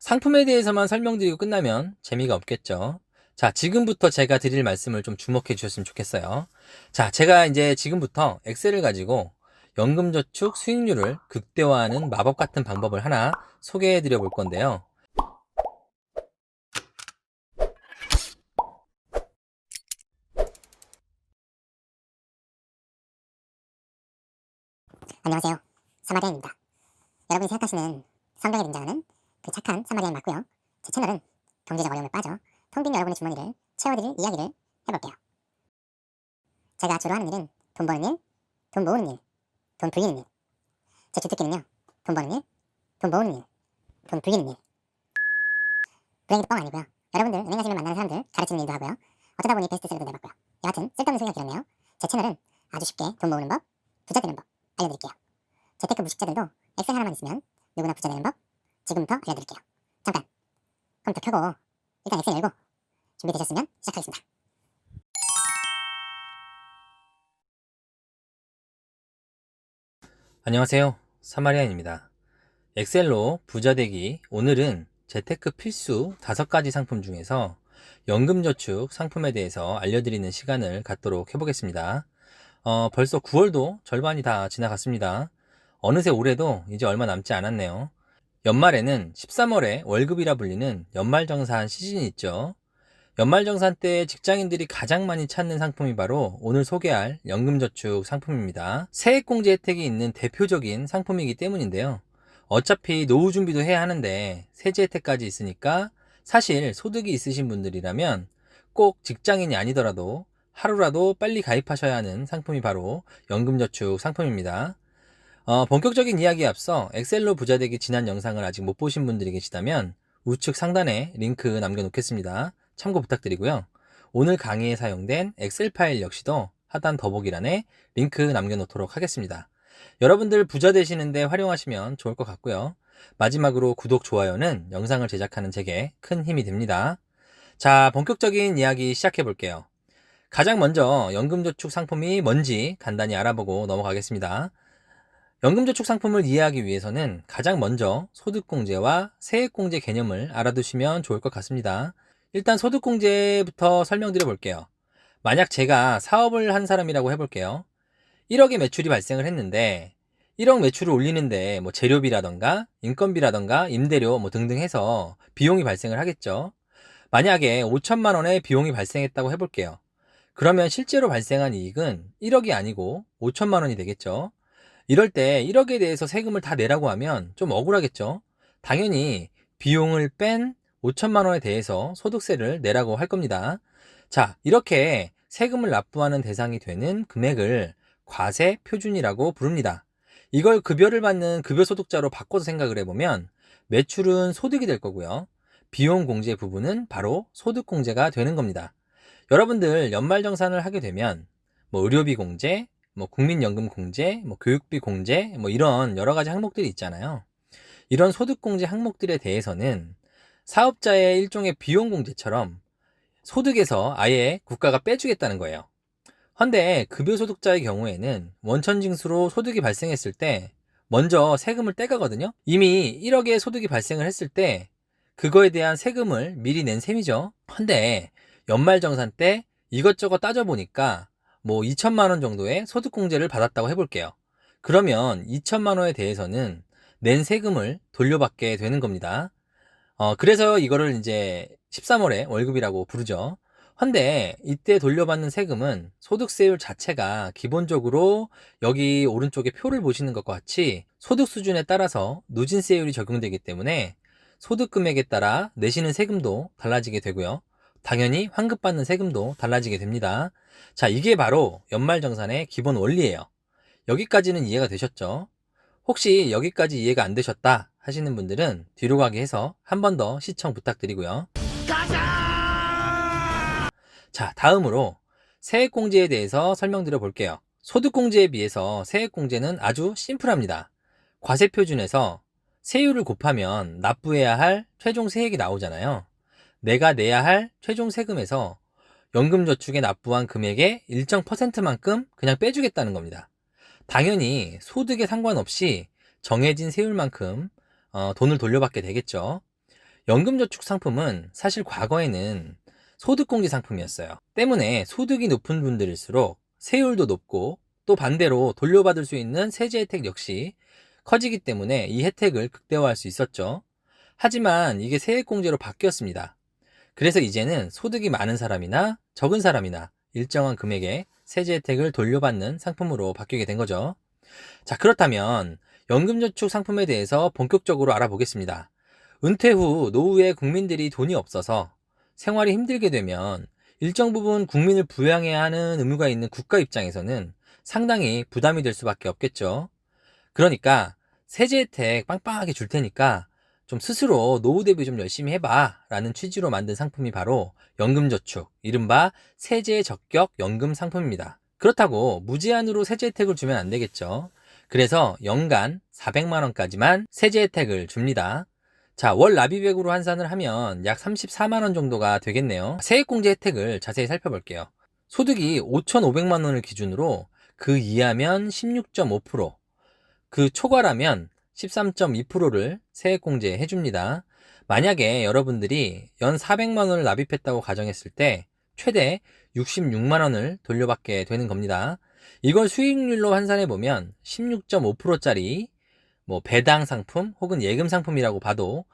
상품에 대해서만 설명드리고 끝나면 재미가 없겠죠. 자, 지금부터 제가 드릴 말씀을 좀 주목해 주셨으면 좋겠어요. 자, 제가 이제 지금부터 엑셀을 가지고 연금저축 수익률을 극대화하는 마법 같은 방법을 하나 소개해 드려 볼 건데요. 안녕하세요. 사마리아입니다. 여러분이 생각하시는 성경에 등장하는 그 착한 사마리아인 맞고요. 제 채널은 경제적 어려움에 빠져 텅 빈 여러분의 주머니를 채워드릴 이야기를 해볼게요. 제가 주로 하는 일은 돈 버는 일, 돈 모으는 일, 돈 불리는 일. 제 주특기는요. 돈 버는 일, 돈 모으는 일, 돈 불리는 일. 불행히도 뻥 아니고요. 여러분들 은행 가시면 만나는 사람들 가르치는 일도 하고요. 어쩌다 보니 베스트셀러도 내봤고요. 여하튼 쓸데없는 소리가 길었네요. 제 채널은 아주 쉽게 돈 모으는 법, 부자 되는 법 알려드릴게요. 재테크 무식자들도 엑셀 하나만 있으면 누구나 부자 되는 법 지금부터 알려드릴게요. 잠깐 컴퓨터 켜고 일단 엑셀 열고 준비되셨으면 시작하겠습니다. 안녕하세요. 사마리안입니다. 엑셀로 부자되기. 오늘은 재테크 필수 5가지 상품 중에서 연금저축 상품에 대해서 알려드리는 시간을 갖도록 해보겠습니다. 벌써 9월도 절반이 다 지나갔습니다. 어느새 올해도 이제 얼마 남지 않았네요. 연말에는 13월에 월급이라 불리는 연말정산 시즌이 있죠. 연말정산 때 직장인들이 가장 많이 찾는 상품이 바로 오늘 소개할 연금저축 상품입니다. 세액공제 혜택이 있는 대표적인 상품이기 때문인데요. 어차피 노후 준비도 해야 하는데 세제 혜택까지 있으니까 사실 소득이 있으신 분들이라면 꼭 직장인이 아니더라도 하루라도 빨리 가입하셔야 하는 상품이 바로 연금저축 상품입니다. 본격적인 이야기에 앞서 엑셀로 부자되기 지난 영상을 아직 못 보신 분들이 계시다면 우측 상단에 링크 남겨놓겠습니다. 참고 부탁드리고요. 오늘 강의에 사용된 엑셀 파일 역시도 하단 더보기란에 링크 남겨놓도록 하겠습니다. 여러분들 부자 되시는데 활용하시면 좋을 것 같고요. 마지막으로 구독, 좋아요는 영상을 제작하는 제게 큰 힘이 됩니다. 자, 본격적인 이야기 시작해 볼게요. 가장 먼저 연금저축 상품이 뭔지 간단히 알아보고 넘어가겠습니다. 연금저축 상품을 이해하기 위해서는 가장 먼저 소득공제와 세액공제 개념을 알아두시면 좋을 것 같습니다. 일단 소득공제부터 설명드려 볼게요. 만약 제가 사업을 한 사람이라고 해볼게요. 1억의 매출이 발생을 했는데 1억 매출을 올리는데 뭐 재료비라던가 인건비라던가 임대료 뭐 등등 해서 비용이 발생을 하겠죠. 만약에 5천만 원의 비용이 발생했다고 해볼게요. 그러면 실제로 발생한 이익은 1억이 아니고 5천만 원이 되겠죠. 이럴 때 1억에 대해서 세금을 다 내라고 하면 좀 억울하겠죠. 당연히 비용을 뺀 5천만 원에 대해서 소득세를 내라고 할 겁니다. 자, 이렇게 세금을 납부하는 대상이 되는 금액을 과세 표준이라고 부릅니다. 이걸 급여를 받는 급여소득자로 바꿔서 생각을 해보면 매출은 소득이 될 거고요. 비용 공제 부분은 바로 소득 공제가 되는 겁니다. 여러분들 연말정산을 하게 되면 뭐 의료비 공제, 뭐 국민연금 공제, 뭐 교육비 공제, 뭐 이런 여러 가지 항목들이 있잖아요. 이런 소득 공제 항목들에 대해서는 사업자의 일종의 비용 공제처럼 소득에서 아예 국가가 빼주겠다는 거예요. 헌데 급여소득자의 경우에는 원천징수로 소득이 발생했을 때 먼저 세금을 떼가거든요. 이미 1억의 소득이 발생을 했을 때 그거에 대한 세금을 미리 낸 셈이죠. 헌데 연말정산 때 이것저것 따져보니까 뭐 2천만 원 정도의 소득공제를 받았다고 해볼게요. 그러면 2천만 원에 대해서는 낸 세금을 돌려받게 되는 겁니다. 그래서 이거를 이제 13월에 월급이라고 부르죠. 헌데 이때 돌려받는 세금은 소득세율 자체가 기본적으로 여기 오른쪽에 표를 보시는 것과 같이 소득 수준에 따라서 누진세율이 적용되기 때문에 소득 금액에 따라 내시는 세금도 달라지게 되고요. 당연히 환급받는 세금도 달라지게 됩니다. 자, 이게 바로 연말정산의 기본 원리예요. 여기까지는 이해가 되셨죠? 혹시 여기까지 이해가 안 되셨다 하시는 분들은 뒤로 가기 해서 한 번 더 시청 부탁드리고요. 자, 다음으로 세액공제에 대해서 설명드려 볼게요. 소득공제에 비해서 세액공제는 아주 심플합니다. 과세표준에서 세율을 곱하면 납부해야 할 최종 세액이 나오잖아요. 내가 내야 할 최종 세금에서 연금저축에 납부한 금액의 일정 퍼센트만큼 그냥 빼주겠다는 겁니다. 당연히 소득에 상관없이 정해진 세율만큼 돈을 돌려받게 되겠죠. 연금저축 상품은 사실 과거에는 소득공제 상품이었어요. 때문에 소득이 높은 분들일수록 세율도 높고 또 반대로 돌려받을 수 있는 세제 혜택 역시 커지기 때문에 이 혜택을 극대화할 수 있었죠. 하지만 이게 세액공제로 바뀌었습니다. 그래서 이제는 소득이 많은 사람이나 적은 사람이나 일정한 금액의 세제 혜택을 돌려받는 상품으로 바뀌게 된 거죠. 자, 그렇다면 연금저축 상품에 대해서 본격적으로 알아보겠습니다. 은퇴 후 노후에 국민들이 돈이 없어서 생활이 힘들게 되면 일정 부분 국민을 부양해야 하는 의무가 있는 국가 입장에서는 상당히 부담이 될 수밖에 없겠죠. 그러니까 세제 혜택 빵빵하게 줄 테니까 좀 스스로 노후 대비 좀 열심히 해봐 라는 취지로 만든 상품이 바로 연금저축, 이른바 세제 적격 연금 상품입니다. 그렇다고 무제한으로 세제 혜택을 주면 안 되겠죠. 그래서 연간 400만 원까지만 세제 혜택을 줍니다. 자, 월 납입액으로 환산을 하면 약 34만 원 정도가 되겠네요. 세액공제 혜택을 자세히 살펴볼게요. 소득이 5,500만 원을 기준으로 그 이하면 16.5%, 그 초과라면 13.2%를 세액공제 해줍니다. 만약에 여러분들이 연 400만 원을 납입했다고 가정했을 때 최대 66만 원을 돌려받게 되는 겁니다. 이걸 수익률로 환산해보면 16.5%짜리 배당 상품 혹은 예금 상품이라고 봐도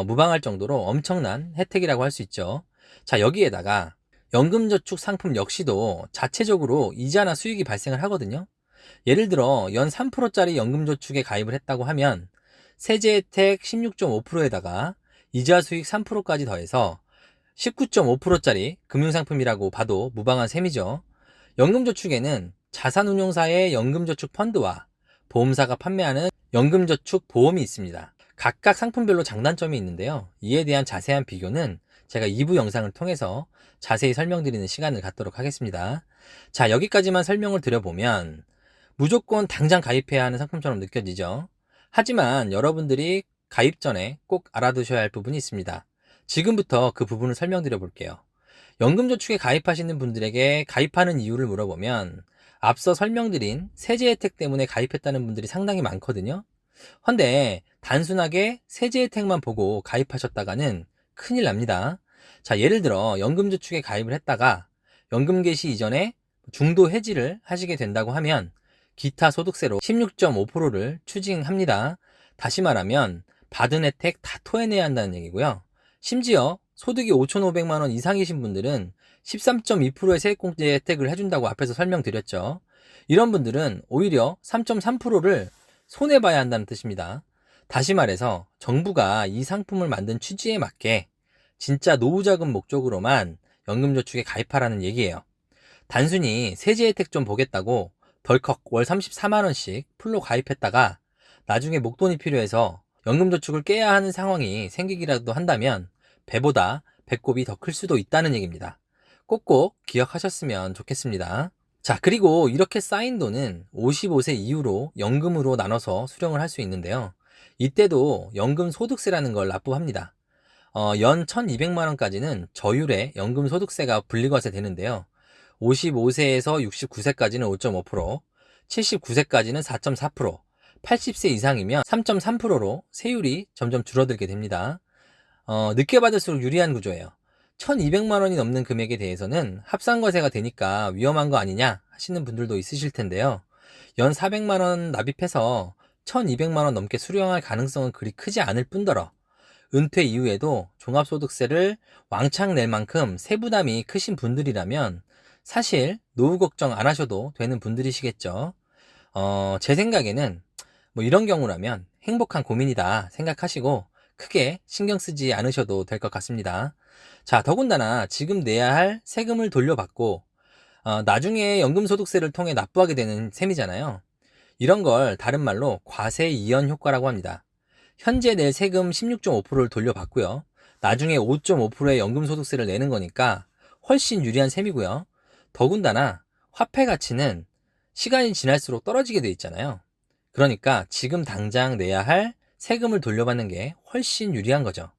무방할 정도로 엄청난 혜택이라고 할 수 있죠. 자, 여기에다가 연금저축 상품 역시도 자체적으로 이자나 수익이 발생을 하거든요. 예를 들어 연 3%짜리 연금저축에 가입을 했다고 하면 세제 혜택 16.5%에다가 이자 수익 3%까지 더해서 19.5%짜리 금융상품이라고 봐도 무방한 셈이죠. 연금저축에는 자산운용사의 연금저축 펀드와 보험사가 판매하는 연금저축 보험이 있습니다. 각각 상품별로 장단점이 있는데요. 이에 대한 자세한 비교는 제가 2부 영상을 통해서 자세히 설명드리는 시간을 갖도록 하겠습니다. 자, 여기까지만 설명을 드려보면 무조건 당장 가입해야 하는 상품처럼 느껴지죠. 하지만 여러분들이 가입 전에 꼭 알아두셔야 할 부분이 있습니다. 지금부터 그 부분을 설명드려 볼게요. 연금저축에 가입하시는 분들에게 가입하는 이유를 물어보면 앞서 설명드린 세제 혜택 때문에 가입했다는 분들이 상당히 많거든요. 헌데 단순하게 세제 혜택만 보고 가입하셨다가는 큰일 납니다. 자, 예를 들어 연금저축에 가입을 했다가 연금 개시 이전에 중도 해지를 하시게 된다고 하면 기타 소득세로 16.5%를 추징합니다. 다시 말하면 받은 혜택 다 토해내야 한다는 얘기고요. 심지어 소득이 5,500만 원 이상이신 분들은 13.2%의 세액공제 혜택을 해준다고 앞에서 설명드렸죠. 이런 분들은 오히려 3.3%를 손해봐야 한다는 뜻입니다. 다시 말해서 정부가 이 상품을 만든 취지에 맞게 진짜 노후자금 목적으로만 연금저축에 가입하라는 얘기예요. 단순히 세제 혜택 좀 보겠다고 덜컥 월 34만 원씩 풀로 가입했다가 나중에 목돈이 필요해서 연금저축을 깨야 하는 상황이 생기기라도 한다면 배보다 배꼽이 더 클 수도 있다는 얘기입니다. 꼭꼭 기억하셨으면 좋겠습니다. 자, 그리고 이렇게 쌓인 돈은 55세 이후로 연금으로 나눠서 수령을 할 수 있는데요. 이때도 연금 소득세라는 걸 납부합니다. 연 1,200만 원까지는 저율의 연금 소득세가 분리과세 되는데요. 55세에서 69세까지는 5.5%, 79세까지는 4.4%, 80세 이상이면 3.3%로 세율이 점점 줄어들게 됩니다. 늦게 받을수록 유리한 구조예요. 1,200만 원이 넘는 금액에 대해서는 합산과세가 되니까 위험한 거 아니냐 하시는 분들도 있으실 텐데요. 연 400만 원 납입해서 1,200만 원 넘게 수령할 가능성은 그리 크지 않을 뿐더러 은퇴 이후에도 종합소득세를 왕창 낼 만큼 세부담이 크신 분들이라면 사실 노후 걱정 안 하셔도 되는 분들이시겠죠. 제 생각에는 이런 경우라면 행복한 고민이다 생각하시고 크게 신경 쓰지 않으셔도 될 것 같습니다. 자, 더군다나 지금 내야 할 세금을 돌려받고 나중에 연금소득세를 통해 납부하게 되는 셈이잖아요. 이런 걸 다른 말로 과세 이연 효과라고 합니다. 현재 낼 세금 16.5%를 돌려받고요. 나중에 5.5%의 연금소득세를 내는 거니까 훨씬 유리한 셈이고요. 더군다나 화폐 가치는 시간이 지날수록 떨어지게 돼 있잖아요. 그러니까 지금 당장 내야 할 세금을 돌려받는 게 훨씬 유리한 거죠.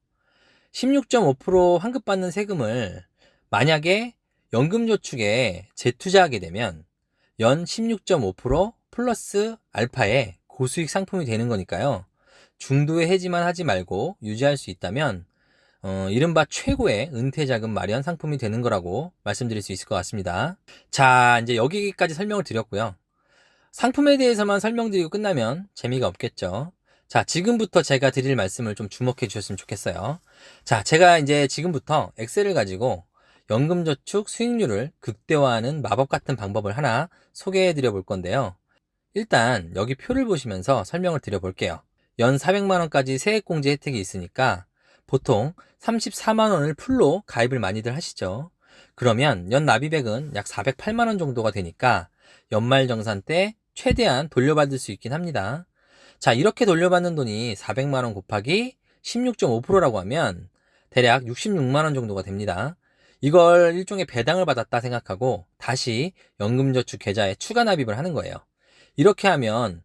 16.5% 환급받는 세금을 만약에 연금저축에 재투자하게 되면 연 16.5% 플러스 알파의 고수익 상품이 되는 거니까요. 중도의 해지만 하지 말고 유지할 수 있다면 이른바 최고의 은퇴자금 마련 상품이 되는 거라고 말씀드릴 수 있을 것 같습니다. 자, 이제 여기까지 설명을 드렸고요. 상품에 대해서만 설명드리고 끝나면 재미가 없겠죠. 자, 지금부터 제가 드릴 말씀을 좀 주목해 주셨으면 좋겠어요. 자, 제가 이제 지금부터 엑셀을 가지고 연금저축 수익률을 극대화하는 마법 같은 방법을 하나 소개해 드려 볼 건데요. 일단 여기 표를 보시면서 설명을 드려 볼게요. 연 400만원까지 세액공제 혜택이 있으니까 보통 34만원을 풀로 가입을 많이들 하시죠. 그러면 연 납입액은 약 408만원 정도가 되니까 연말정산 때 최대한 돌려받을 수 있긴 합니다. 자, 이렇게 돌려받는 돈이 400만원 곱하기 16.5%라고 하면 대략 66만원 정도가 됩니다. 이걸 일종의 배당을 받았다 생각하고 다시 연금저축 계좌에 추가 납입을 하는 거예요. 이렇게 하면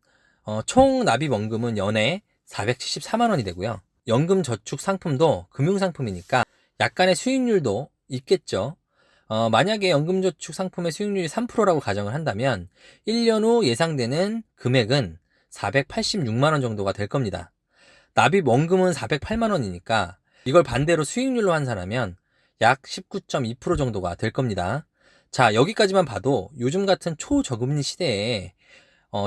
총 납입 원금은 연에 474만원이 되고요. 연금저축 상품도 금융상품이니까 약간의 수익률도 있겠죠. 만약에 연금저축 상품의 수익률이 3%라고 가정을 한다면 1년 후 예상되는 금액은 486만원 정도가 될 겁니다. 납입 원금은 408만원이니까 이걸 반대로 수익률로 환산하면 약 19.2% 정도가 될 겁니다. 자, 여기까지만 봐도 요즘 같은 초저금리 시대에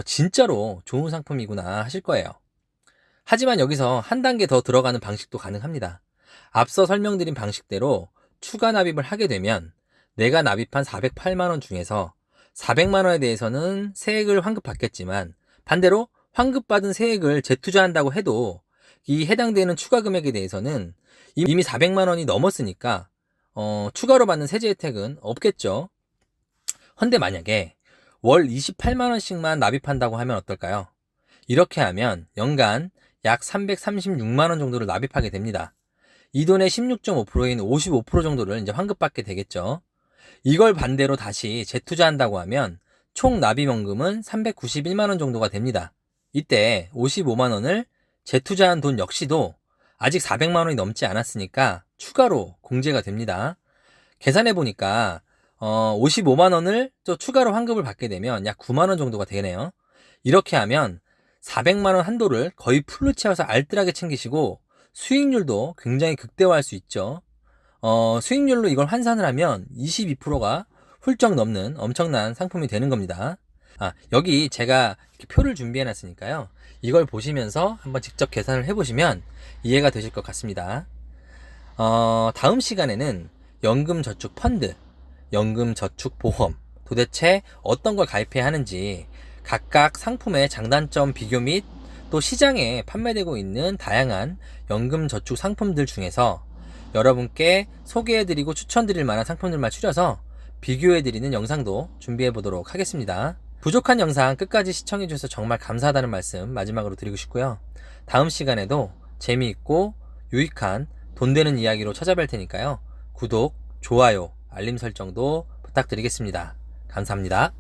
진짜로 좋은 상품이구나 하실 거예요. 하지만 여기서 한 단계 더 들어가는 방식도 가능합니다. 앞서 설명드린 방식대로 추가 납입을 하게 되면 내가 납입한 408만원 중에서 400만원에 대해서는 세액을 환급받겠지만 반대로 환급받은 세액을 재투자한다고 해도 이 해당되는 추가 금액에 대해서는 이미 400만원이 넘었으니까 추가로 받는 세제 혜택은 없겠죠. 헌데 만약에 월 28만원씩만 납입한다고 하면 어떨까요? 이렇게 하면 연간 약 336만원 정도를 납입하게 됩니다. 이 돈의 16.5%인 55% 정도를 이제 환급받게 되겠죠. 이걸 반대로 다시 재투자한다고 하면 총 납입원금은 391만원 정도가 됩니다. 이때 55만원을 재투자한 돈 역시도 아직 400만원이 넘지 않았으니까 추가로 공제가 됩니다. 계산해 보니까 55만원을 또 추가로 환급을 받게 되면 약 9만원 정도가 되네요. 이렇게 하면 400만원 한도를 거의 풀로 채워서 알뜰하게 챙기시고 수익률도 굉장히 극대화할 수 있죠. 수익률로 이걸 환산을 하면 22%가 훌쩍 넘는 엄청난 상품이 되는 겁니다. 여기 제가 이렇게 표를 준비해 놨으니까요. 이걸 보시면서 한번 직접 계산을 해보시면 이해가 되실 것 같습니다. 다음 시간에는 연금저축펀드, 연금저축보험, 도대체 어떤 걸 가입해야 하는지 각각 상품의 장단점 비교 및 또 시장에 판매되고 있는 다양한 연금저축 상품들 중에서 여러분께 소개해드리고 추천드릴 만한 상품들만 추려서 비교해드리는 영상도 준비해보도록 하겠습니다. 부족한 영상 끝까지 시청해주셔서 정말 감사하다는 말씀 마지막으로 드리고 싶고요. 다음 시간에도 재미있고 유익한 돈 되는 이야기로 찾아뵐 테니까요. 구독, 좋아요, 알림 설정도 부탁드리겠습니다. 감사합니다.